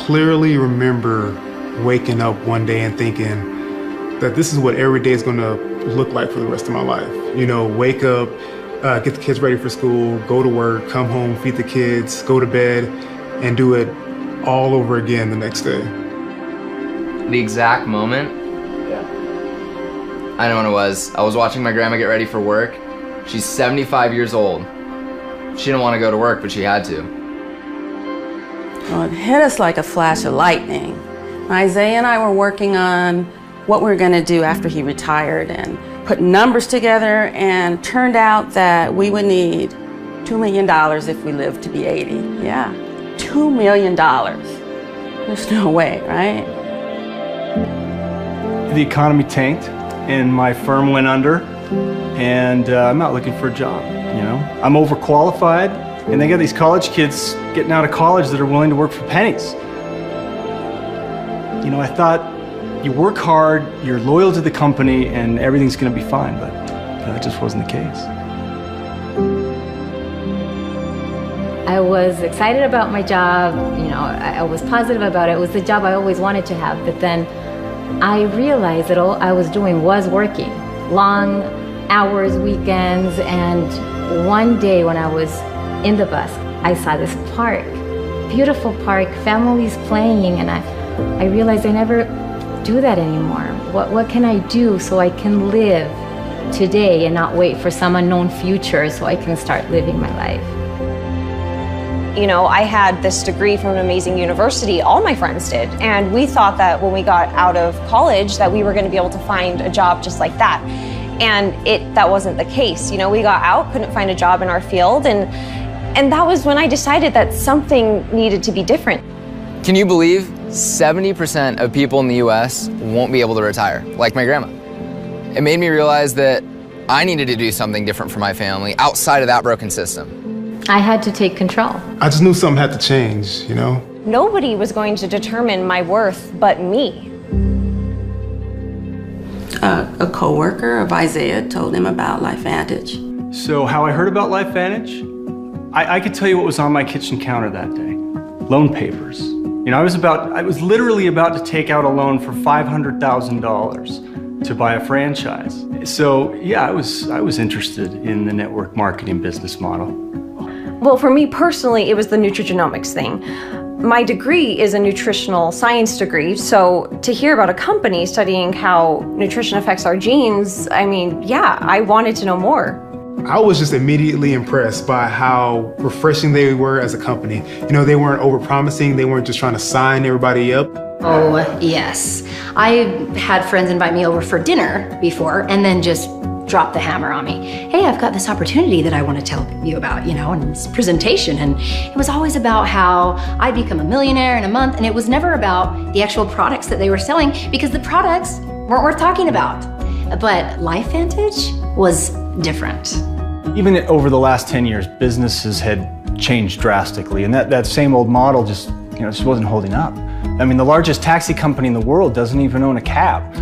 clearly remember waking up one day and thinking that this is what every day is going to look like for the rest of my life. You know, wake up, get the kids ready for school, go to work, come home, feed the kids, go to bed, and do it all over again the next day. The exact moment, I know when it was. I was watching my grandma get ready for work. She's 75 years old. She didn't want to go to work, but she had to. Well, it hit us like a flash of lightning. Isaiah and I were working on what we were going to do after he retired and put numbers together, and turned out that we would need $2 million if we lived to be 80. Yeah, $2 million. There's no way, right? The economy tanked and my firm went under, and I'm not looking for a job, you know? I'm overqualified, and they got these college kids getting out of college that are willing to work for pennies. You know, I thought, you work hard, you're loyal to the company, and everything's gonna be fine, but that just wasn't the case. I was excited about my job, you know, I was positive about it. It was the job I always wanted to have, but then I realized that all I was doing was working. Long hours, weekends, and one day when I was in the bus, I saw this park, beautiful park, families playing, and I realized I never do that anymore. What can I do so I can live today and not wait for some unknown future so I can start living my life? You know, I had this degree from an amazing university, all my friends did, and we thought that when we got out of college that we were going to be able to find a job just like that. And that wasn't the case. You know, we got out, couldn't find a job in our field, and that was when I decided that something needed to be different. Can you believe 70% of people in the US won't be able to retire, like my grandma? It made me realize that I needed to do something different for my family outside of that broken system. I had to take control. I just knew something had to change, you know? Nobody was going to determine my worth but me. A coworker of Isaiah told him about LifeVantage. So how I heard about LifeVantage? I could tell you what was on my kitchen counter that day. Loan papers. You know, I was literally about to take out a loan for $500,000 to buy a franchise. So yeah, I was interested in the network marketing business model. Well, for me personally, it was the nutrigenomics thing. My degree is a nutritional science degree, so to hear about a company studying how nutrition affects our genes, I mean, yeah, I wanted to know more. I was just immediately impressed by how refreshing they were as a company. You know, they weren't over-promising, they weren't just trying to sign everybody up. Oh, yes. I had friends invite me over for dinner before and then just drop the hammer on me. Hey, I've got this opportunity that I want to tell you about, you know, and this presentation. And it was always about how I'd become a millionaire in a month, and it was never about the actual products that they were selling, because the products weren't worth talking about. But LifeVantage was different. Even over the last 10 years, businesses had changed drastically, and that same old model just wasn't holding up. I mean, the largest taxi company in the world doesn't even own a cab.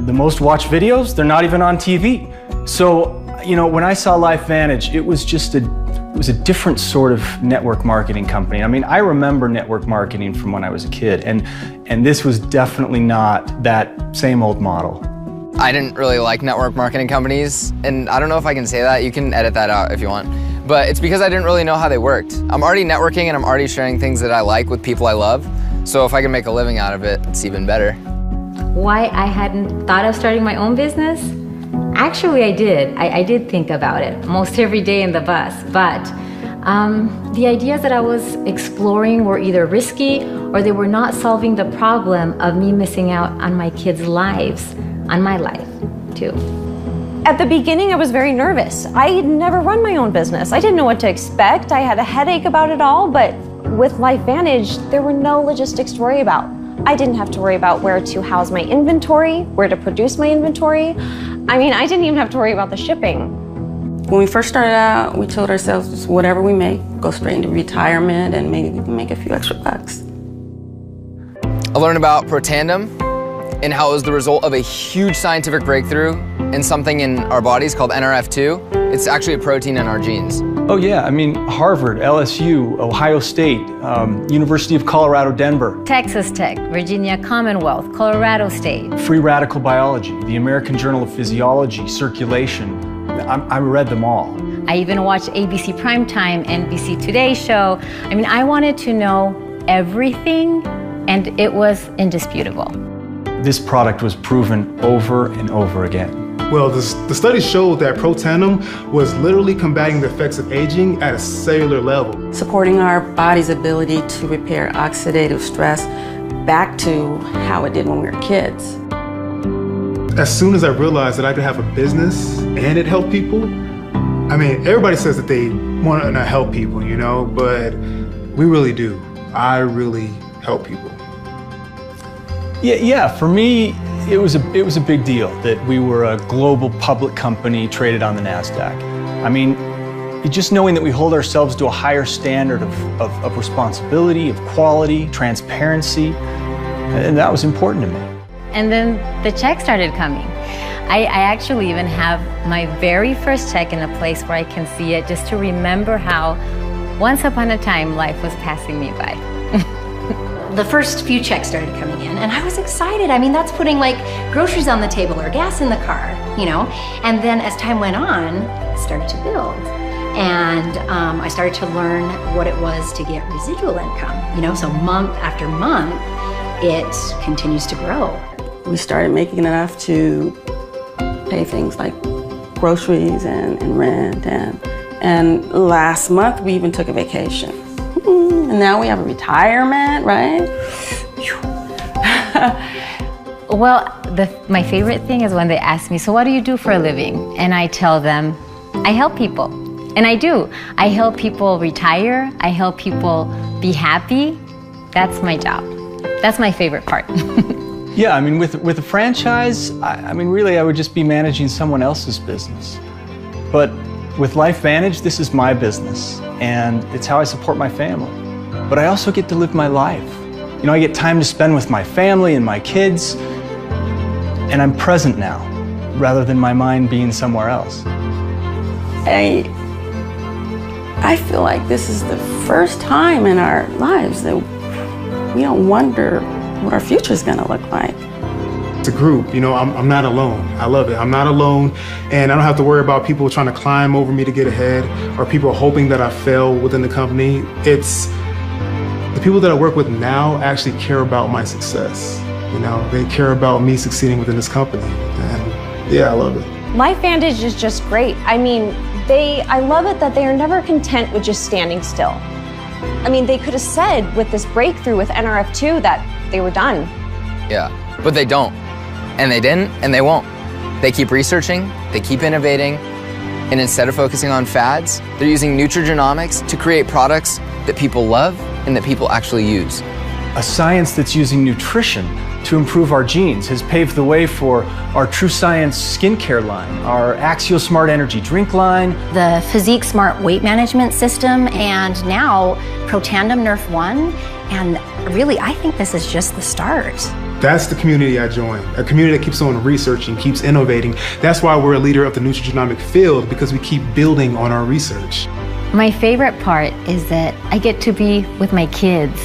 The most watched videos, they're not even on TV. So, you know, when I saw LifeVantage, it was a different sort of network marketing company. I mean, I remember network marketing from when I was a kid, and this was definitely not that same old model. I didn't really like network marketing companies, and I don't know if I can say that. You can edit that out if you want. But it's because I didn't really know how they worked. I'm already networking and I'm already sharing things that I like with people I love. So if I can make a living out of it, it's even better. Why I hadn't thought of starting my own business? Actually, I did. I did think about it most every day in the bus, but the ideas that I was exploring were either risky or they were not solving the problem of me missing out on my kids' lives, on my life too. At the beginning, I was very nervous. I had never run my own business. I didn't know what to expect. I had a headache about it all, but with LifeVantage, there were no logistics to worry about. I didn't have to worry about where to house my inventory, where to produce my inventory. I mean, I didn't even have to worry about the shipping. When we first started out, we told ourselves, whatever we make, go straight into retirement, and maybe we can make a few extra bucks. I learned about Protandim and how it was the result of a huge scientific breakthrough in something in our bodies called NRF2. It's actually a protein in our genes. Oh yeah, I mean, Harvard, LSU, Ohio State, University of Colorado, Denver. Texas Tech, Virginia Commonwealth, Colorado State. Free Radical Biology, the American Journal of Physiology, Circulation. I read them all. I even watched ABC Primetime, NBC Today show. I mean, I wanted to know everything, and it was indisputable. This product was proven over and over again. Well, the study showed that Protandim was literally combating the effects of aging at a cellular level. Supporting our body's ability to repair oxidative stress back to how it did when we were kids. As soon as I realized that I could have a business and it helped people, I mean, everybody says that they want to help people, you know, but we really do. I really help people. Yeah, for me, it was a big deal that we were a global public company traded on the NASDAQ. I mean, just knowing that we hold ourselves to a higher standard of responsibility, of quality, transparency, and that was important to me. And then the check started coming. I actually even have my very first check in a place where I can see it, just to remember how once upon a time life was passing me by. The first few checks started coming in and I was excited. I mean, that's putting like groceries on the table or gas in the car, you know? And then as time went on, it started to build. And I started to learn what it was to get residual income, you know? So month after month, it continues to grow. We started making enough to pay things like groceries and rent. And last month, we even took a vacation. And now we have a retirement, right? Well, my favorite thing is when they ask me, so what do you do for a living? And I tell them, I help people. And I do. I help people retire. I help people be happy. That's my job. That's my favorite part. Yeah, I mean, with a franchise, I mean, really, I would just be managing someone else's business. But with LifeVantage, this is my business, and it's how I support my family. But I also get to live my life. You know, I get time to spend with my family and my kids, and I'm present now, rather than my mind being somewhere else. I feel like this is the first time in our lives that we don't wonder what our future is going to look like. It's a group, you know, I'm not alone. I love it. I'm not alone, and I don't have to worry about people trying to climb over me to get ahead or people hoping that I fail within the company. It's the people that I work with now actually care about my success. You know, they care about me succeeding within this company, and yeah, I love it. LifeVantage is just great. I mean, I love it that they are never content with just standing still. I mean, they could have said with this breakthrough with NRF2 that they were done. Yeah, but they don't. And they didn't, and they won't. They keep researching, they keep innovating, and instead of focusing on fads, they're using nutrigenomics to create products that people love and that people actually use. A science that's using nutrition to improve our genes has paved the way for our True Science skincare line, our Axial Smart Energy drink line, the Physique Smart weight management system, and now Protandim Nerf 1. And really, I think this is just the start. That's the community I joined, a community that keeps on researching, keeps innovating. That's why we're a leader of the nutrigenomic field, because we keep building on our research. My favorite part is that I get to be with my kids.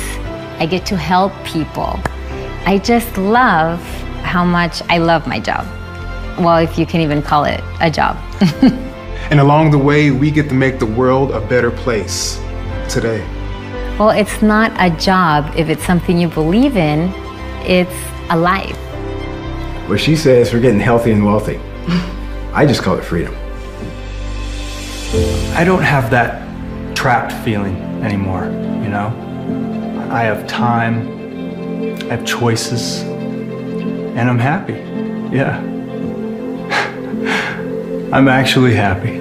I get to help people. I just love how much I love my job. Well, if you can even call it a job. And along the way, we get to make the world a better place today. Well, it's not a job if it's something you believe in. It's a life. Well, she says we're getting healthy and wealthy. I just call it freedom. I don't have that trapped feeling anymore, you know? I have time, I have choices, and I'm happy. Yeah. I'm actually happy.